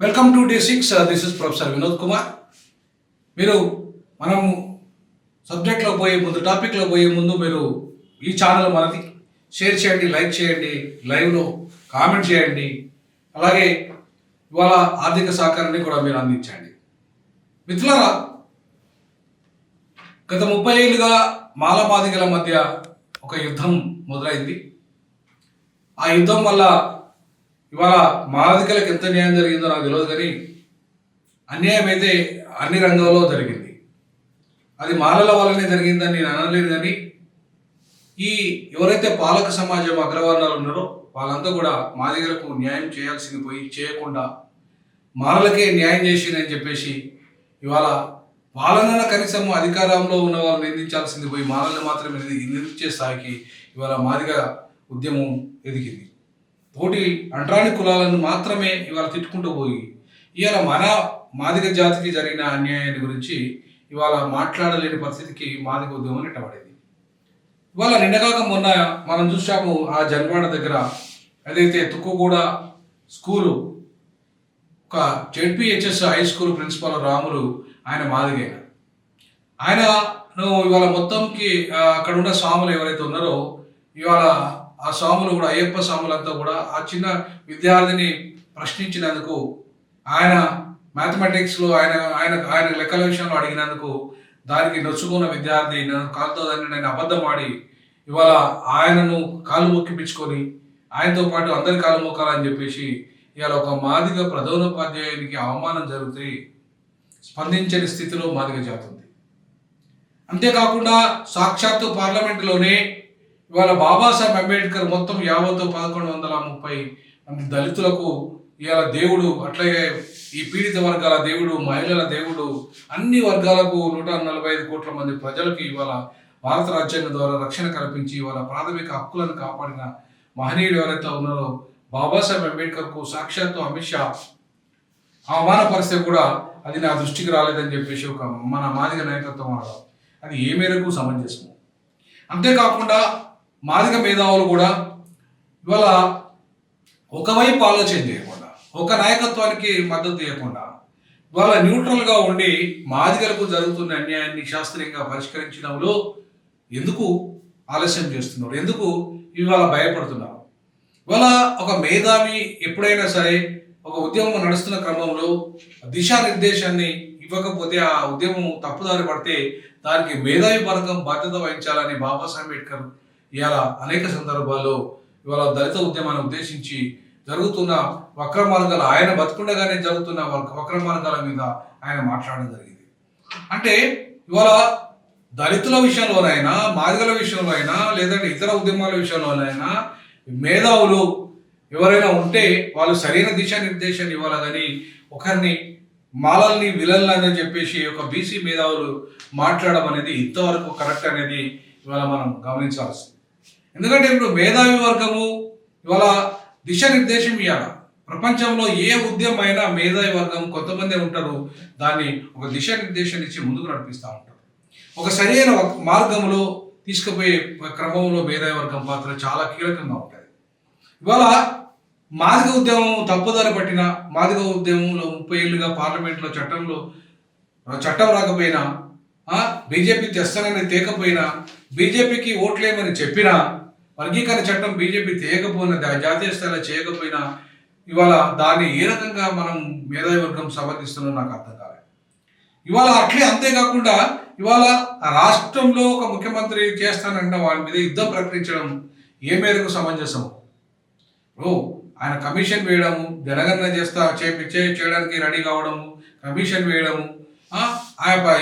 Welcome to day 6. This is professor Vinod Kumar. మీరు మనము సబ్జెక్ట్లో పోయే ముందు, టాపిక్లో పోయే ముందు మీరు ఈ ఛానల్ మనది షేర్ చేయండి, లైక్ చేయండి, లైవ్లో కామెంట్ చేయండి. అలాగే ఇవాళ ఆర్థిక సహకారాన్ని కూడా మీరు అందించండి. మిత్రులారా, గత 30 ఏళ్ళుగా మాలమాదిగల మధ్య ఒక యుద్ధం మొదలైంది. ఆ యుద్ధం వల్ల ఇవాళ మాదిగలకు ఎంత న్యాయం జరిగిందో నాకు తెలియదు, కానీ అన్యాయం అయితే అన్ని రంగాల్లో జరిగింది. అది మాలల వల్లనే జరిగిందని నేను అనలేను, కానీ ఈ ఎవరైతే పాలక సమాజం అగ్రవర్ణాలు ఉన్నారో వాళ్ళంతా కూడా మాదిగలకు న్యాయం చేయాల్సింది పోయి చేయకుండా మాలలకే న్యాయం చేసిందని చెప్పేసి ఇవాళ వాళ్ళన కనీసం అధికారంలో ఉన్న వాళ్ళు నిందించాల్సింది పోయి మాలల్ని మాత్రమే నిందించే స్థాయికి ఇవాళ మాదిగ ఉద్యమం ఎదిగింది. తోటి అంటరాని కులాలను మాత్రమే ఇవాళ తిట్టుకుంటూ పోయి ఇవాళ మన మాదిగ జాతికి జరిగిన అన్యాయాన్ని గురించి ఇవాళ మాట్లాడలేని పరిస్థితికి మాదిగ ఉద్యమం నెట్టబడింది. ఇవాళ నిన్నగాక మొన్న మనం చూసాము, ఆ జన్వాడ దగ్గర ఏదైతే తుక్కుగూడ స్కూలు ఒక ZPHS high school principal Ramulu, ఆయన మాదిగైన ఆయన ఇవాళ మొత్తంకి అక్కడ ఉన్న స్వాములు ఎవరైతే ఉన్నారో ఇవాళ ఆ స్వాములు కూడా, అయ్యప్ప స్వాములంతా కూడా ఆ చిన్న విద్యార్థిని ప్రశ్నించినందుకు, ఆయన మ్యాథమెటిక్స్లో ఆయన ఆయన ఆయన లెక్కల విషయంలో అడిగినందుకు దానికి నొచ్చుకున్న విద్యార్థి నన్ను కాలుతో దాన్ని నేను అబద్ధం ఆడి ఇవాళ ఆయనను కాలు మొక్కిపించుకొని ఆయనతో పాటు అందరి కాలు మొక్కాలని చెప్పేసి ఇవాళ ఒక మాదిగ ప్రధానోపాధ్యాయునికి అవమానం జరిగితే స్పందించని స్థితిలో మాదిగ జాతి ఉంది. అంతేకాకుండా సాక్షాత్తు పార్లమెంటులోనే ఇవాళ బాబాసాహెబ్ అంబేద్కర్ మొత్తం యావత్తు 1130 మంది దళితులకు ఇవాళ దేవుడు, అట్లాగే ఈ పీడిత వర్గాల దేవుడు, మహిళల దేవుడు, అన్ని వర్గాలకు 145 కోట్ల మంది ప్రజలకు ఇవాళ భారత రాజ్యాంగం ద్వారా రక్షణ కల్పించి ఇవాళ ప్రాథమిక హక్కులను కాపాడిన మహనీయుడు ఎవరైతే ఉన్నారో బాబాసాహెబ్ అంబేద్కర్కు సాక్షాత్తు అమిత్ షా అవమానపరిస్తే కూడా అది నా దృష్టికి రాలేదని చెప్పేసి ఒక మన మాదిగ నాయకత్వం అనడం, అది ఏ మేరకు సమంజసము. అంతేకాకుండా మాదిగ మేధావులు కూడా ఇవాళ ఒకవైపు ఆలోచన చేయకుండా, ఒక నాయకత్వానికి మద్దతు చేయకుండా ఇవాళ న్యూట్రల్గా ఉండి మాదిగలకు జరుగుతున్న అన్యాయాన్ని శాస్త్రీయంగా పరిష్కరించడంలో ఎందుకు ఆలస్యం చేస్తున్నారు, ఎందుకు ఇవాళ భయపడుతున్నారు? ఇవాళ ఒక మేధావి ఎప్పుడైనా సరే ఒక ఉద్యమం నడుస్తున్న క్రమంలో దిశానిర్దేశాన్ని ఇవ్వకపోతే ఆ ఉద్యమం తప్పుదారి పడితే దానికి మేధావి వర్గం బాధ్యత వహించాలని బాబాసాహెబ్ అంబేద్కర్ ఇవాళ అనేక సందర్భాల్లో ఇవాళ దళిత ఉద్యమాన్ని ఉద్దేశించి జరుగుతున్న వక్ర మార్గాలు, ఆయన బతుకుండగానే జరుగుతున్న వక్ర మార్గాల మీద ఆయన మాట్లాడడం జరిగింది. అంటే ఇవాళ దళితుల విషయంలోనైనా, మాదిగల విషయంలో అయినా, లేదంటే ఇతర ఉద్యమాల విషయంలోనైనా మేధావులు ఎవరైనా ఉంటే వాళ్ళు సరైన దిశానిర్దేశాన్ని ఇవ్వాలి, కానీ ఒకరిని మాలల్ని విలన్లని చెప్పేసి ఒక బీసీ మేధావులు మాట్లాడడం అనేది ఇంతవరకు కరెక్ట్ అనేది ఇవాళ మనం గమనించాల్సింది. ఎందుకంటే ఇప్పుడు మేధావి వర్గము ఇవాళ దిశానిర్దేశం ఇవ్వాలి. ప్రపంచంలో ఏ ఉద్యమం అయినా మేధావి వర్గం కొంతమంది ఉంటారు, దాన్ని ఒక దిశానిర్దేశం ఇచ్చి ముందుకు నడిపిస్తూ ఉంటారు. ఒక సరైన మార్గంలో తీసుకుపోయే క్రమంలో మేధావి వర్గం పాత్ర చాలా కీలకంగా ఉంటుంది. ఇవాళ మాదిగ ఉద్యమం తప్పుదారి పట్టిన, మాదిగ ఉద్యమంలో 30 ఏళ్ళుగా పార్లమెంట్లో చట్టం రాకపోయినా, బీజేపీ తెస్తానని తేకపోయినా, బీజేపీకి ఓట్లేమని చెప్పినా, వర్గీకరణ చట్టం బీజేపీ తేయకపోయినా, జాతీయ స్థాయిలో చేయకపోయినా ఇవాళ దాన్ని ఏ రకంగా మనం మేధావి వర్గం సమర్థిస్తున్నారో నాకు అర్థం కాలేదు. ఇవాళ అంతేకాకుండా ఇవాళ రాష్ట్రంలో ఒక ముఖ్యమంత్రి చేస్తానంటే వాళ్ళ మీద యుద్ధం ప్రకటించడం ఏ మేరకు సమంజసము? ఆయన కమిషన్ వేయడము, జనగణన చేయడానికి రెడీ కావడము, కమిషన్ వేయడము,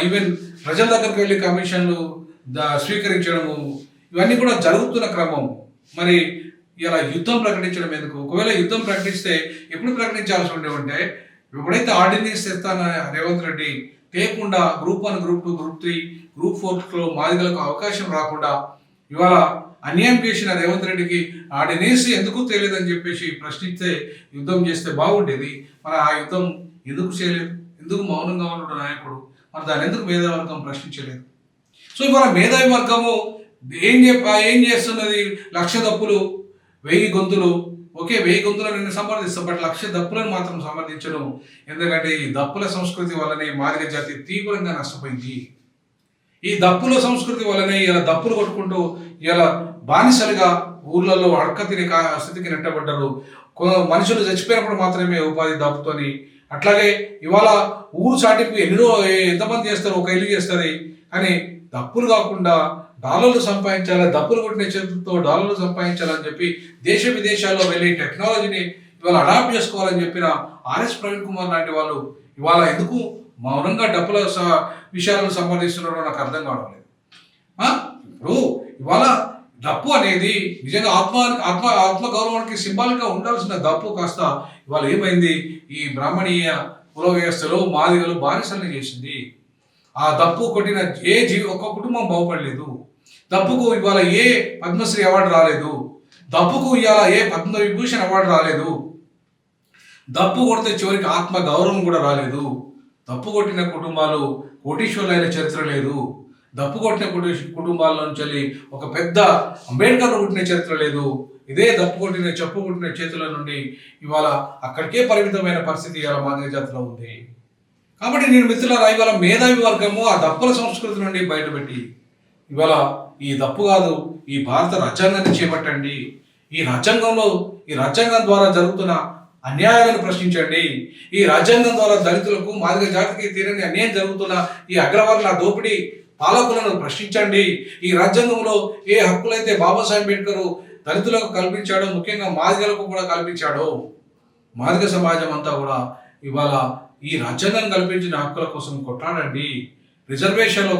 ఈవెన్ ప్రజల దగ్గరికి వెళ్ళి కమిషన్లు స్వీకరించడము, ఇవన్నీ కూడా జరుగుతున్న క్రమం. మరి ఇలా యుద్ధం ప్రకటించడం ఎందుకు? ఒకవేళ యుద్ధం ప్రకటిస్తే ఎప్పుడు ప్రకటించాల్సి ఉండేవంటే, ఎప్పుడైతే ఆర్డినెన్స్ తెస్తాన రేవంత్ రెడ్డి తేకుండా గ్రూప్ 1, గ్రూప్ 2, గ్రూప్ 3, గ్రూప్ 4లో మాదిగలకు అవకాశం రాకుండా ఇవాళ అన్యాయం చేసిన రేవంత్ రెడ్డికి ఆర్డినెన్స్ ఎందుకు తెలియదని చెప్పేసి ప్రశ్నిస్తే యుద్ధం చేస్తే బాగుండేది. మరి ఆ యుద్ధం ఎందుకు చేయలేదు? ఎందుకు మౌనంగా ఉన్న నాయకుడు మరి దాన్ని ఎందుకు మేధావి వర్గం ప్రశ్నించలేదు? సో ఇవాళ మేధావి వర్గము ఏం చేస్తున్నది? 1,00,000 తప్పులు, 1000 గొంతులు, ఓకే 1000 గొంతులను నేను సమర్థిస్తాను, బట్ 1,00,000 దప్పులను మాత్రం సమర్థించను. ఎందుకంటే ఈ దప్పుల సంస్కృతి వల్లనే మాదిగ జాతి తీవ్రంగా నష్టపోయింది. ఈ దప్పుల సంస్కృతి వల్లనే ఇలా దప్పులు కొట్టుకుంటూ ఇలా బానిసలుగా ఊర్లలో అడక్క తినే స్థితికి నెట్టబడ్డారు. మనుషులు చచ్చిపోయినప్పుడు మాత్రమే ఉపాధి దప్పుతోని. అట్లాగే ఇవాళ ఊరు చాటింపు ఎంతమంది చేస్తారు, ఒక ఇల్లు చేస్తారు. కానీ దప్పులు కాకుండా డాలర్లు సంపాదించాలి, దప్పులు కొట్టిన చేతులతో డాలర్లు సంపాదించాలని చెప్పి దేశ విదేశాల్లో వెళ్ళి టెక్నాలజీని ఇవాళ అడాప్ట్ చేసుకోవాలని చెప్పిన ఆర్ఎస్ ప్రవీణ్ కుమార్ లాంటి వాళ్ళు ఇవాళ ఎందుకు మౌనంగా డప్పుల విషయాలను సంపాదిస్తున్నారో నాకు అర్థం కావడం లేదు. ఇప్పుడు ఇవాళ డప్పు అనేది నిజంగా ఆత్మ గౌరవానికి సింబాలిక్గా ఉండాల్సిన దప్పు కాస్త ఇవాళ ఏమైంది, ఈ బ్రాహ్మణీయ కుల వ్యవస్థలో మాదిగలు బానిసల్ని చేసింది. ఆ దప్పు కొట్టిన ఒక్క కుటుంబం బాగుపడలేదు. దప్పుకు ఇవాళ ఏ పద్మశ్రీ అవార్డు రాలేదు, దప్పుకు ఇవాళ ఏ పద్మవిభూషణ్ అవార్డు రాలేదు, దప్పు కొడితే చివరికి ఆత్మ గౌరవం కూడా రాలేదు. దప్పు కొట్టిన కుటుంబాలు కోటీశ్వరులైన చరిత్ర లేదు. దప్పు కొట్టిన కుటుంబాల నుంచి ఒక పెద్ద అంబేద్కర్ పుట్టిన చరిత్ర లేదు. ఇదే దప్పు కొట్టిన చెప్పు కొట్టిన చేతుల నుండి ఇవాళ అక్కడికే పరిమితమైన పరిస్థితి ఇవాళ మాదిగ జాతిలో ఉంది. కాబట్టి నేను మిత్రులారా, ఇవాళ మేధావి వర్గము ఆ దప్పుల సంస్కృతి నుండి బయటపెట్టి ఇవాళ ఈ దప్పు కాదు, ఈ భారత రాజ్యాంగాన్ని చేపట్టండి. ఈ రాజ్యాంగం ద్వారా జరుగుతున్న అన్యాయాలను ప్రశ్నించండి. ఈ రాజ్యాంగం ద్వారా దళితులకు మాదిగ జాతికి తీరని అన్యాయం జరుగుతున్న ఈ అగ్రవర్ణ దోపిడీ పాలకులను ప్రశ్నించండి. ఈ రాజ్యాంగంలో ఏ హక్కులైతే బాబాసాహెబ్ అంబేద్కర్ దళితులకు కల్పించాడో, ముఖ్యంగా మాదిగలకు కూడా కల్పించాడో, మాదిగ సమాజం అంతా కూడా ఇవాళ ఈ రాజ్యాంగం కల్పించిన హక్కుల కోసం కొట్లాడండి. రిజర్వేషన్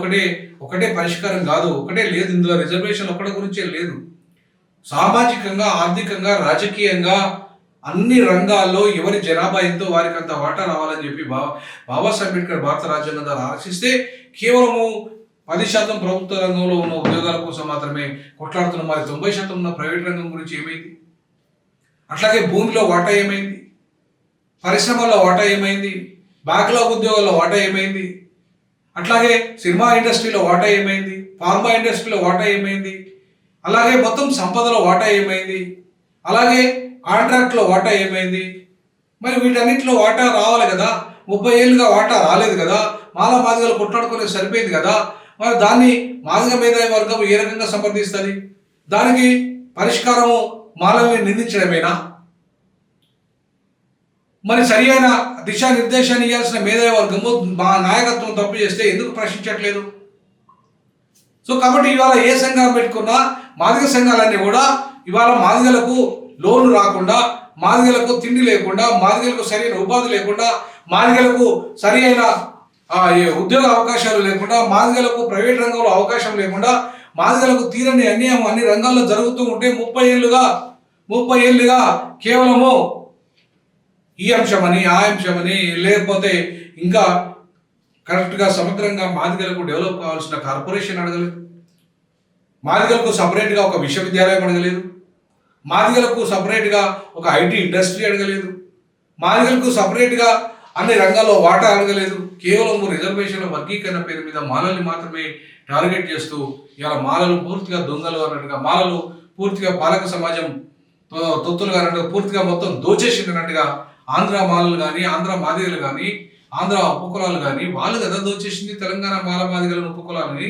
ఒకటే పరిష్కారం కాదు, ఒకటే లేదు. ఇందులో రిజర్వేషన్ ఒకటి గురించే లేదు. సామాజికంగా, ఆర్థికంగా, రాజకీయంగా అన్ని రంగాల్లో ఎవరి జనాభా ఎంతో వారికి అంత వాటా రావాలని చెప్పి బాబాసాహెబ్ అంబేద్కర్ భారత రాజ్యాంగం ద్వారా ఆశిస్తే కేవలము 10% ప్రభుత్వ రంగంలో ఉన్న ఉద్యోగాల కోసం మాత్రమే కొట్లాడుతున్న మరి 90% ఉన్న ప్రైవేట్ రంగం గురించి ఏమైంది? అట్లాగే భూమిలో వాటా ఏమైంది? పరిశ్రమల్లో వాటా ఏమైంది? బ్యాక్లాగ్ ఉద్యోగాల్లో వాటా ఏమైంది? అట్లాగే సినిమా ఇండస్ట్రీలో వాటా ఏమైంది? ఫార్మా ఇండస్ట్రీలో వాటా ఏమైంది? అలాగే మొత్తం సంపదలో వాటా ఏమైంది? అలాగే కాంట్రాక్ట్లో వాటా ఏమైంది? మరి వీటన్నిటిలో వాటా రావాలి కదా. 30 ఏళ్ళుగా వాటా రాలేదు కదా. మాదిగలు కొట్లాడుకునే సరిపోయింది కదా. మరి దాన్ని మాదిగ మేధావి వర్గం ఏ రకంగా సమర్థిస్తుంది? దానికి పరిష్కారము మాలల్ని నిందించడమేనా? మరి సరి అయిన దిశానిర్దేశాన్ని ఇవ్వాల్సిన మేధావి వర్గము మా నాయకత్వం తప్పు చేస్తే ఎందుకు ప్రశ్నించట్లేదు? సో కాబట్టి ఇవాళ ఏ సంఘాలు పెట్టుకున్నా మాదిగ సంఘాలన్నీ కూడా ఇవాళ మాదిగలకు లోన్లు రాకుండా, మాదిగలకు తిండి లేకుండా, మాదిగలకు సరైన ఉపాధి లేకుండా, మాదిగలకు సరి అయిన ఉద్యోగ అవకాశాలు లేకుండా, మాదిగలకు ప్రైవేట్ రంగంలో అవకాశం లేకుండా, మాదిగలకు తీరని అన్యాయం అన్ని రంగాల్లో జరుగుతూ ఉంటే 30 ఏళ్ళుగా కేవలము ఈ అంశమని, ఆ అంశమని, లేకపోతే ఇంకా కరెక్ట్గా సమగ్రంగా మాదిగలకు డెవలప్ కావాల్సిన కార్పొరేషన్ అడగలేదు, మాదిగలకు సపరేట్గా ఒక విశ్వవిద్యాలయం అడగలేదు, మాదిగలకు సపరేట్గా ఒక ఐటీ ఇండస్ట్రీ అడగలేదు, మాదిగలకు సపరేట్గా అన్ని రంగాల్లో వాటా అడగలేదు. కేవలం రిజర్వేషన్ల వర్గీకరణ పేరు మీద మాలల్ని మాత్రమే టార్గెట్ చేస్తూ ఇలా మాలలు పూర్తిగా దొంగలు అన్నట్టుగా, మాలలు పూర్తిగా పాలక సమాజం తొత్తులుగా అన్నట్టుగా పూర్తిగా మొత్తం దోచేసిందన్నట్టుగా ఆంధ్ర మాలలు కానీ, ఆంధ్ర మాదిగలు కానీ, ఆంధ్ర ఉపకులాలు కానీ వాళ్ళు కదా దోచేసింది తెలంగాణ మాదిగలను ఉపకులాలని.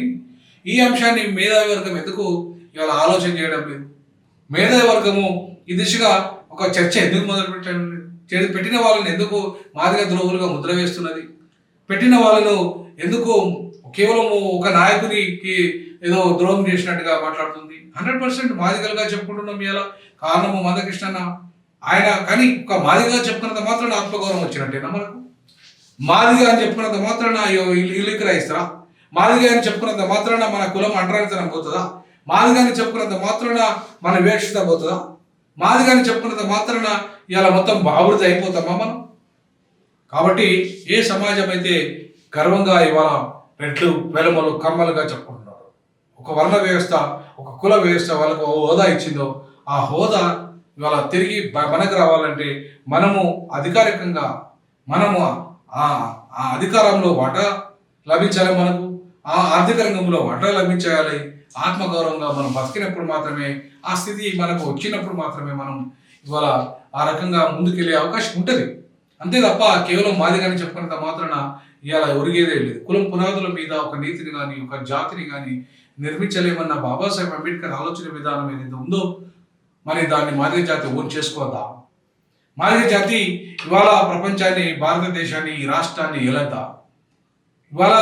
ఈ అంశాన్ని మేధావి వర్గం ఎందుకు ఇవాళ ఆలోచన చేయడం లేదు? మేధావి వర్గము ఈ దిశగా ఒక చర్చ ఎందుకు పెట్టిన వాళ్ళని ఎందుకు మాదిగ ద్రోహులుగా ముద్ర వేస్తున్నది? పెట్టిన వాళ్ళను ఎందుకు కేవలం ఒక నాయకునికి ఏదో ద్రోహం చేసినట్టుగా మాట్లాడుతుంది? 100% మాదిగలుగా చెప్పుకుంటున్నాం ఇలా. కారణము మందకృష్ణ ఆయన. కానీ ఒక మాదిగా చెప్పుకున్నంత మాత్రాన ఆత్మగౌరవం వచ్చినట్టేనా మనకు? మాదిగా అని చెప్పుకున్నంత మాత్రాన ఇల్లు రాయిస్తారా? మాదిగా అని చెప్పుకున్నంత మాత్రాన మన కులం అంటరానితనం పోతుందా? మాదిగా అని చెప్పుకున్నంత మాత్రాన మన వివక్షత పోతుందా? మాదిగా అని చెప్పుకున్నంత మాత్రాన ఇలా మొత్తం అభివృద్ధి అయిపోతామా మనం? కాబట్టి ఏ సమాజం అయితే గర్వంగా ఇవాళ రెట్లు, వెలమలు, కమ్మలుగా చెప్పుకుంటున్నారు, ఒక వర్ణ వ్యవస్థ, ఒక కుల వ్యవస్థ వాళ్ళకు హోదా ఇచ్చిందో, ఆ హోదా ఇవాళ తిరిగి మనకు రావాలంటే మనము అధికారికంగా ఆ అధికారంలో వాటా లభించాలి, మనకు ఆ ఆర్థిక రంగంలో వాటా లభించాలి. ఆత్మగౌరవంగా మనం బతికినప్పుడు మాత్రమే, ఆ స్థితి మనకు వచ్చినప్పుడు మాత్రమే మనం ఇవాళ ఆ రకంగా ముందుకెళ్ళే అవకాశం ఉంటుంది. అంతే తప్ప కేవలం మాదిగాని చెప్పుకున్నంత మాత్రాన ఇవాళ ఒరిగేదే లేదు. కులం పునాదుల మీద ఒక నీతిని కానీ ఒక జాతిని కానీ నిర్మించలేమన్న బాబాసాహెబ్ అంబేద్కర్ ఆలోచన విధానం ఏదైతే ఉందో మరి దాన్ని మాదిగ జాతి ఓన్ చేసుకోవద్దా? మాదిగ జాతి ఇవాళ ప్రపంచాన్ని, భారతదేశాన్ని, ఈ రాష్ట్రాన్ని ఏలద్దా? ఇవాళ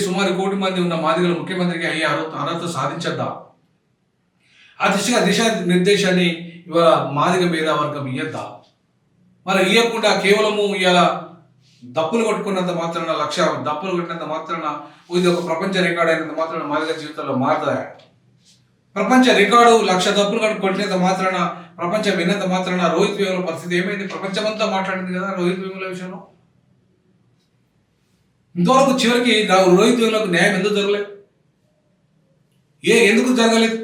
సుమారు కోటి మంది ఉన్న మాదిగలు ముఖ్యమంత్రికి అయ్యే అర్హత సాధించద్దా? ఆ దిశగా నిర్దేశాన్ని ఇవాళ మాదిగ మేధావర్గం ఇయ్యద్దా? మరి ఇవ్వకుండా కేవలము ఇవాళ దప్పులు కొట్టుకున్నంత మాత్రాన, 1,00,000 దప్పులు కొట్టినంత మాత్రాన, ఇది ఒక ప్రపంచ రికార్డు అయినంత మాత్రాన మాదిగ జీవితంలో మారుతాయా? ప్రపంచ రికార్డు 1,00,000 దప్పులు కొట్టినంత మాత్రాన, ప్రపంచం విన్నంత మాత్రాన రోహిత్ వేముల పరిస్థితి ఏమైంది? ప్రపంచమంతా మాట్లాడింది కదా రోహిత్ వేముల విషయంలో. ఇంతవరకు చివరికి రోహిత్ వేములకు న్యాయం ఎందుకు జరగలేదు? ఎందుకు జరగలేదు?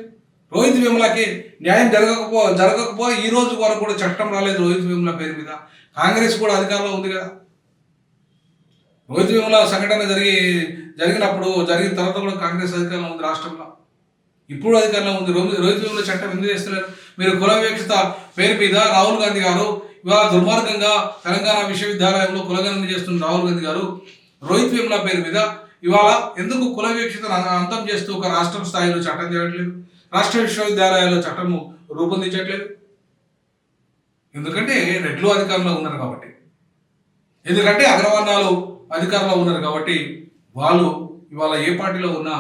రోహిత్ వేములకి న్యాయం జరగకపో ఈ రోజు వరకు కూడా చట్టం రాలేదు రోహిత్ వేముల పేరు మీద. కాంగ్రెస్ కూడా అధికారంలో ఉంది కదా. రోహిత్ వేముల సంఘటన జరిగిన తర్వాత కూడా కాంగ్రెస్ అధికారంలో ఉంది రాష్ట్రంలో. ఇప్పుడు అధికారంలో ఉంది. రోహిత్ వేముల చట్టం ఎందుకు చేస్తున్నారు? మీరు కుల వివక్షత పేరు మీద రాహుల్ గాంధీ గారు ఇవాళ దుర్మార్గంగా తెలంగాణ విశ్వవిద్యాలయంలో కులగణన చేస్తున్న రాహుల్ గాంధీ గారు రోహిత్ వేముల పేరు మీద ఇవాళ ఎందుకు కుల వివక్షతను అంతం చేస్తూ ఒక రాష్ట్రం స్థాయిలో చట్టం చేయట్లేదు? రాష్ట్ర విశ్వవిద్యాలయాల్లో చట్టము రూపొందించట్లేదు. ఎందుకంటే రెడ్లు అధికారంలో ఉన్నారు కాబట్టి, ఎందుకంటే అగ్రవర్ణాలు అధికారంలో ఉన్నారు కాబట్టి, వాళ్ళు ఇవాళ ఏ పార్టీలో ఉన్నా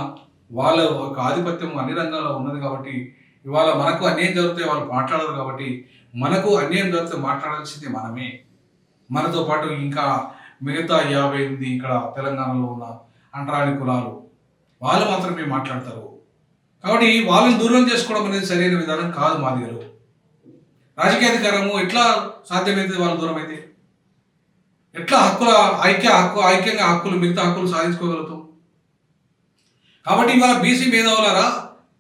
వాళ్ళ ఒక ఆధిపత్యం అన్ని రంగాల్లో ఉన్నది కాబట్టి, ఇవాళ మనకు అన్యాయం జరిగితే వాళ్ళు మాట్లాడరు కాబట్టి, మనకు అన్యాయం జరిగితే మాట్లాడాల్సింది మనమే. మనతో పాటు ఇంకా మిగతా 58 ఇక్కడ తెలంగాణలో ఉన్న అంటరాని కులాలు వాళ్ళు మాత్రమే మాట్లాడతారు. కాబట్టి వాళ్ళని దూరం చేసుకోవడం అనేది సరైన విధానం కాదు. మాదిగలు రాజకీయ అధికారము ఎట్లా సాధ్యమైతే వాళ్ళ దూరం అయితే ఎట్లా ఐక్యంగా మిగతా హక్కులు సాధించుకోగలుగుతాం? కాబట్టి ఇవాళ బీసీ మేధావులారా,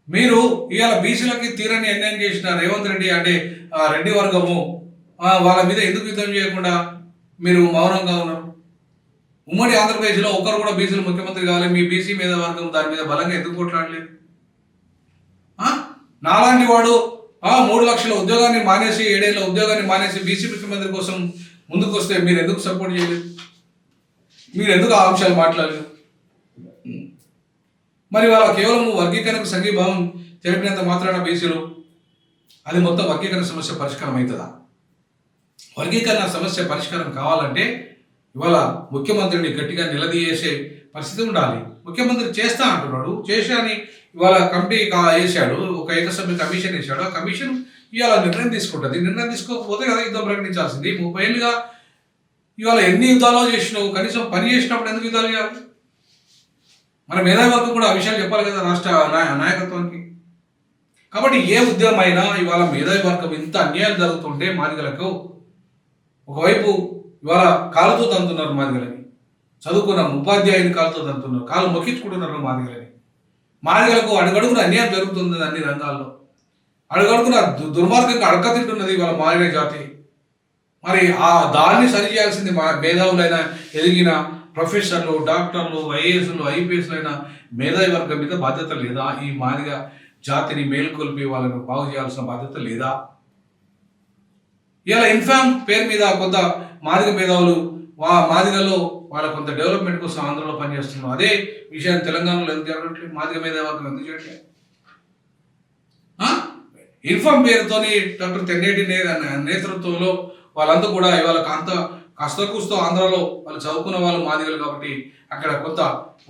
మీరు ఇవాళ బీసీలకి తీరని అన్యాయం చేసిన రేవంత్ రెడ్డి అంటే రెడ్డి వర్గము వాళ్ళ మీద ఎందుకు యుద్ధం చేయకుండా మీరు మౌనంగా ఉన్నారు? ఉమ్మడి ఆంధ్రప్రదేశ్లో ఒకరు కూడా బీసీలు ముఖ్యమంత్రి కావాలి, మీ బీసీ మేధావర్గం దాని మీద బలంగా ఎందుకు కొట్లాడలేదు? నాలాంటి వాడు 3 లక్షల ఉద్యోగాన్ని మానేసి 7 ఏళ్ళ ఉద్యోగాన్ని మానేసి బీసీ ముఖ్యమంత్రి కోసం ముందుకు వస్తే మీరు ఎందుకు సపోర్ట్ చేయలేదు? మీరు ఎందుకు ఆ అంశాలు మాట్లాడలేదు? మరి వాళ్ళ కేవలం వర్గీకరణకు సంఘీభావం తెలిపినంత మాత్రాన బీసీలు అది మొత్తం వర్గీకరణ సమస్య పరిష్కారం అవుతుందా? వర్గీకరణ సమస్య పరిష్కారం కావాలంటే ఇవాళ ముఖ్యమంత్రిని గట్టిగా నిలదీసే పరిస్థితి ఉండాలి. ముఖ్యమంత్రి చేస్తా అంటున్నాడు, చేసి అని ఇవాళ కమిటీ వేసాడు, ఒక ఏకసభ్య కమిషన్ వేసాడు. ఆ కమిషన్ ఇవాళ నిర్ణయం తీసుకుంటుంది. నిర్ణయం తీసుకోకపోతే కదా యుద్ధం ప్రకటించాల్సింది. 30 ఏళ్ళుగా ఇవాళ ఎన్ని యుద్ధాలు చేసినావు? కనీసం పని చేసినప్పుడు ఎందుకు యుద్ధాలు చేయాలి? మన మేధావర్గం కూడా ఆ విషయాలు చెప్పాలి కదా రాష్ట్ర నాయకత్వానికి. కాబట్టి ఏ ఉద్యమం అయినా ఇవాళ మేధావి వర్గం ఇంత అన్యాయాలు జరుగుతుంటే మాదిగలకు ఒకవైపు ఇవాళ కాలుతో తంతున్నారు మాదిగలని, చదువుకున్న ఉపాధ్యాయుని కాలుతో తంతున్నారు, కాలు మొక్కించుకుంటున్నారు మాదిగలని. మాదిగలకు అడుగడుగున అన్యాయం జరుగుతుంది అన్ని రంగాల్లో. అడుగడుగున దుర్మార్గంగా అడక తింటున్నది ఇవాళ మాదిగ జాతి. మరి ఆ దాన్ని సరి చేయాల్సింది మేధావులైన ఎదిగిన ప్రొఫెసర్లు, డాక్టర్లు, ఐఏఎస్లు, ఐపీఎస్లు అయిన మేధావి వర్గం మీద బాధ్యత లేదా? ఈ మాదిగ జాతిని మేల్కొల్పి వాళ్ళను బాగు చేయాల్సిన బాధ్యత లేదా? ఇలా ఇన్ఫామ్ పేరు మీద కొంత మాదిగ మేధావులు మాదిగలో వాళ్ళ కొంత డెవలప్మెంట్ కోసం ఆంధ్రలో పనిచేస్తున్నారు. అదే విషయాన్ని తెలంగాణలో ఎందుకు జరగట్లేదు? మాదిగ మేధావర్గం ఎందుకు చేయట్లేదు? ఇన్ఫామ్ పేరుతోని డాక్టర్ తెన్నేటి నేతృత్వంలో వాళ్ళంతా కూడా ఇవాళ కాస్త కూస్తో ఆంధ్రాలో వాళ్ళు చదువుకున్న వాళ్ళు మాదిగలు కాబట్టి అక్కడ కొంత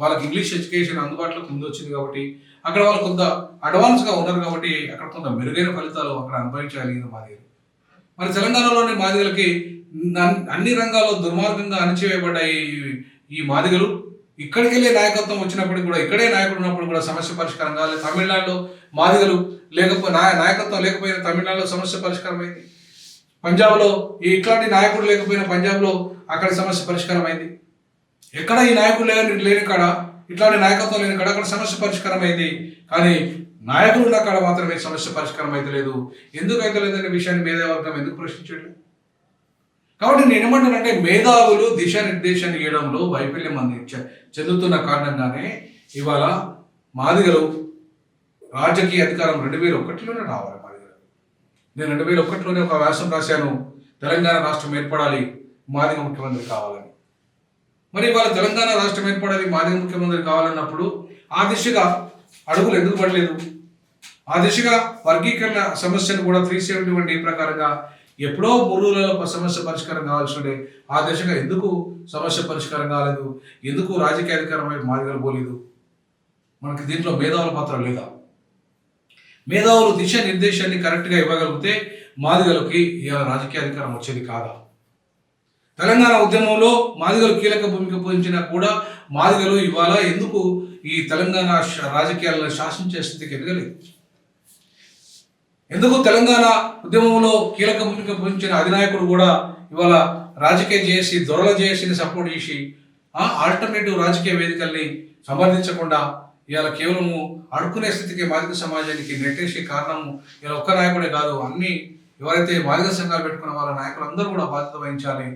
వాళ్ళకి ఇంగ్లీష్ ఎడ్యుకేషన్ అందుబాటులోకి ముందు వచ్చింది కాబట్టి అక్కడ వాళ్ళు కొంత అడ్వాన్స్గా ఉన్నారు కాబట్టి అక్కడ కొంత మెరుగైన ఫలితాలు అక్కడ అనుభవించగలిగిన మాదిగలు. మరి తెలంగాణలోని మాదిగలకి అన్ని రంగాల్లో దుర్మార్గంగా అణచివేయబడ్డ ఈ మాదిగలు ఇక్కడికి వెళ్ళే నాయకత్వం వచ్చినప్పటికి కూడా, ఇక్కడే నాయకుడు ఉన్నప్పుడు కూడా సమస్య పరిష్కారం కాలేదు. తమిళనాడులో మాదిగలు నాయకత్వం లేకపోయినా తమిళనాడులో సమస్య పరిష్కారం అయింది. పంజాబ్లో ఇట్లాంటి నాయకుడు లేకపోయినా పంజాబ్లో అక్కడ సమస్య పరిష్కారం అయింది. ఎక్కడ ఈ నాయకుడు లేని కాడ, ఇట్లాంటి నాయకత్వం లేని కాడ అక్కడ సమస్య పరిష్కారం అయింది. కానీ నాయకులు ఉన్న కాడ మాత్రమే సమస్య పరిష్కారం అయితే లేదు. ఎందుకు అయితే లేదనే విషయాన్ని మేధావర్గం ఎందుకు ప్రశ్నించట్లేదు? కాబట్టి నేను ఏమంటానంటే మేధావులు దిశానిర్దేశాన్ని ఇవ్వడంలో వైఫల్యం చెందుతున్న కారణంగానే ఇవాళ మాదిగలు రాజకీయ అధికారం 2001లోనే రావాలి. నేను 2001లోనే ఒక వ్యాసం రాశాను, తెలంగాణ రాష్ట్రం ఏర్పడాలి, మాదిగ ముఖ్యమంత్రి కావాలని. మరి ఇవాళ తెలంగాణ రాష్ట్రం ఏర్పడాలి, మాదిగ ముఖ్యమంత్రి కావాలన్నప్పుడు ఆ దిశగా అడుగులు ఎందుకు పడలేదు? ఆ దిశగా వర్గీకరణ సమస్యను కూడా 371 ప్రకారంగా ఎప్పుడో 3 రోజులలో సమస్య పరిష్కారం కావాల్సి ఉండే ఆ దిశగా ఎందుకు సమస్య పరిష్కారం కాలేదు? ఎందుకు రాజకీయ అధికారం వైపు మాదిగలు పోలేదు? మనకి దీంట్లో మేధావుల పాత్ర లేదా? మేధావులు దిశ నిర్దేశాన్ని కరెక్ట్గా ఇవ్వగలిగితే మాదిగలకి ఇవాళ రాజకీయ అధికారం వచ్చేది కాదా? తెలంగాణ ఉద్యమంలో మాదిగలు కీలక భూమిక పోషించినా కూడా మాదిగలు ఇవాళ ఎందుకు ఈ తెలంగాణ రాజకీయాలను శాసించే స్థితికి ఎదగలేదు? ఎందుకు తెలంగాణ ఉద్యమంలో కీలక భూమిక పోషించిన అధినాయకుడు కూడా ఇవాళ రాజకీయ చేసి దొరల చేసి సపోర్ట్ చేసి ఆల్టర్నేటివ్ రాజకీయ వేదికల్ని సమర్థించకుండా ఇవాళ కేవలము అడుక్కునే స్థితికి మాదిగ సమాజానికి నెట్టేసే కారణము ఇలా ఒక్క నాయకుడే కాదు, అన్ని ఎవరైతే మాదిగ సంఘాలు పెట్టుకున్న వాళ్ళ నాయకులందరూ కూడా బాధ్యత వహించాలి.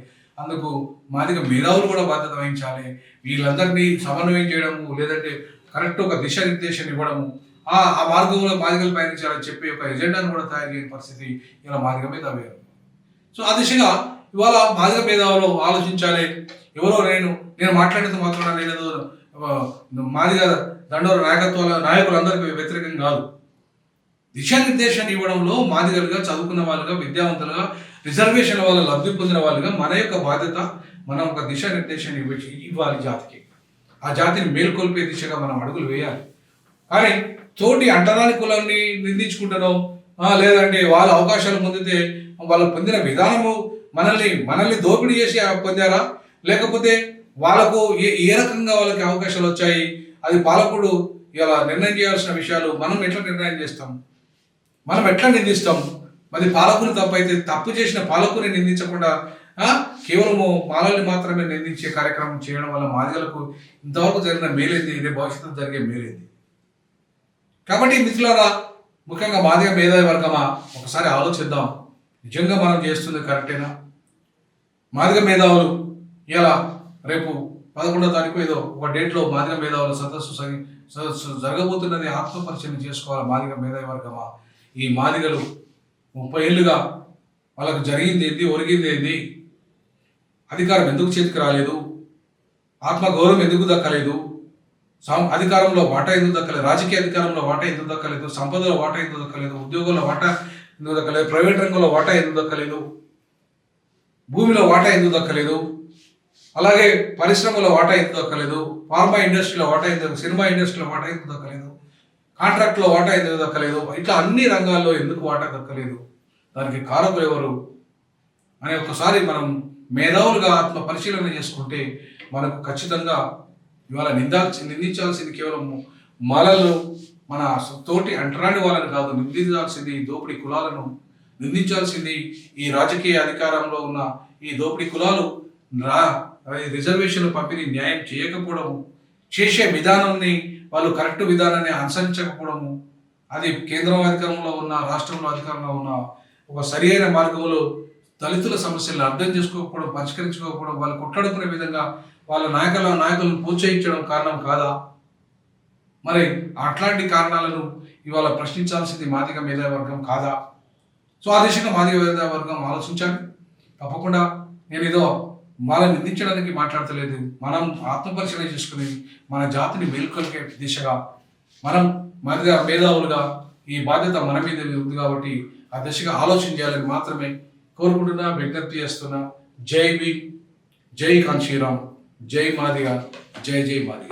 అందుకు మాదిగ మేధావులు కూడా బాధ్యత వహించాలి. వీళ్ళందరినీ సమన్వయం చేయడము, లేదంటే కరెక్ట్ ఒక దిశానిర్దేశం ఇవ్వడము, ఆ మార్గంలో మాదిగలు పయనించాలని చెప్పి ఒక ఎజెండాను కూడా తయారు చేయని పరిస్థితి ఇలా మాదిగ మేధావి. సో ఆ దిశగా ఇవాళ మాదిగ మేధావులు ఆలోచించాలి. ఎవరో నేను మాట్లాడినంత మాత్రం నేనేదో మాదిగ దండోర నాయకులందరికీ వ్యతిరేకం కాదు. దిశానిర్దేశాన్ని ఇవ్వడంలో మాదిగలుగా, చదువుకున్న వాళ్ళుగా, విద్యావంతులుగా, రిజర్వేషన్ల వల్ల లబ్ధి పొందిన వాళ్ళుగా మన యొక్క బాధ్యత, మనం ఒక దిశానిర్దేశాన్ని ఇవ్వాలి జాతికి. ఆ జాతిని మేల్కొల్పే దిశగా మనం అడుగులు వేయాలి. కానీ తోటి అంటరాని కులాన్ని నిందించుకుంటారో, లేదంటే వాళ్ళ అవకాశాలు పొందితే వాళ్ళు పొందిన విధానము మనల్ని దోపిడీ చేసి పొందారా, లేకపోతే వాళ్ళకు ఏ రకంగా వాళ్ళకి అవకాశాలు వచ్చాయి, అది పాలకుడు ఇలా నిర్ణయం చేయాల్సిన విషయాలు మనం ఎట్లా నిర్ణయం చేస్తాం, మనం ఎట్లా నిందిస్తాం? మరి పాలకుని తప్పు అయితే తప్పు చేసిన పాలకుని నిందించకుండా కేవలము మాలల్ని మాత్రమే నిందించే కార్యక్రమం చేయడం వల్ల మాదిగలకు ఇంతవరకు జరిగిన మేలేంది, రేపు భవిష్యత్తులో జరిగే మేలేంది? కాబట్టి మిత్రులారా, ముఖ్యంగా మాదిగ మేధావి వర్గమా, ఒకసారి ఆలోచిద్దాం. నిజంగా మనం చేస్తుంది కరెక్టేనా? మాదిగ మేధావులు ఇలా రేపు 11వ తారీఖు ఏదో ఒక డేట్లో మాదిగ మేధావుల సదస్సు జరగబోతున్నది. ఆత్మపరిచయం చేసుకోవాలి. మాదిగ మేధావి వర్గమా, ఈ మాదిగలు 30 ఏళ్ళుగా వాళ్ళకు జరిగింది ఏంది, ఒరిగింది ఏంది, అధికారం ఎందుకు చేతికి రాలేదు, ఆత్మగౌరవం ఎందుకు దక్కలేదు, అధికారంలో వాటా ఎందుకు దక్కలేదు, రాజకీయ అధికారంలో వాటా ఎందుకు దక్కలేదు, సంపదలో వాటా ఎందుకు దక్కలేదు, ఉద్యోగంలో వాటా ఎందుకు దక్కలేదు, ప్రైవేట్ రంగంలో వాటా ఎందుకు దక్కలేదు, భూమిలో వాటా ఎందుకు దక్కలేదు, అలాగే పరిశ్రమలో వాటా ఎందుకు దక్కలేదు, ఫార్మా ఇండస్ట్రీలో వాటా ఎందుకు, సినిమా ఇండస్ట్రీలో వాటా ఎందుకు దక్కలేదు, కాంట్రాక్ట్లో వాటా ఎందుకు దక్కలేదు, ఇట్లా అన్ని రంగాల్లో ఎందుకు వాటా దక్కలేదు, దానికి కారకులు ఎవరు అని ఒకసారి మనం మేధావులుగా ఆత్మ పరిశీలన చేసుకుంటే మనకు ఖచ్చితంగా ఇవాళ నిందించాల్సింది కేవలం మాలలు, మన తోటి అంటరాని వాళ్ళని కాదు, నిందించాల్సింది దోపిడీ కులాలను, నిందించాల్సింది ఈ రాజకీయ అధికారంలో ఉన్న ఈ దోపిడీ కులాలు రిజర్వేషన్లు పంపిణీ న్యాయం చేయకపోవడము, చేసే విధానాన్ని వాళ్ళు కరెక్ట్ విధానాన్ని అనుసరించకపోవడము, అది కేంద్రం అధికారంలో ఉన్న, రాష్ట్రంలో అధికారంలో ఉన్న ఒక సరి అయిన మార్గంలో దళితుల సమస్యలను అర్థం చేసుకోకపోవడం, పరిష్కరించుకోకపోవడం, వాళ్ళు కొట్లాడుకునే విధంగా వాళ్ళ నాయకులను ప్రోత్సహించడం కారణం కాదా? మరి అట్లాంటి కారణాలను ఇవాళ ప్రశ్నించాల్సింది మాదిగ మేధావి వర్గం కాదా? సో ఆ దిశగా మాదిగ మేధావి వర్గం ఆలోచించాలి. తప్పకుండా నేను ఏదో వాళ్ళని నిందించడానికి మాట్లాడతలేదు. మనం ఆత్మపరిశీలన చేసుకుని మన జాతిని మేల్కొల్పే దిశగా మనం మాదిగ మేధావులుగా ఈ బాధ్యత మన మీద ఉంది కాబట్టి ఆ దిశగా ఆలోచన చేయాలని మాత్రమే కోరుకుంటున్నా, విజ్ఞప్తి చేస్తున్నా. జై భీమ్, జై కాన్షీరామ్, జై మాదిగ, జై జై మాదిగ.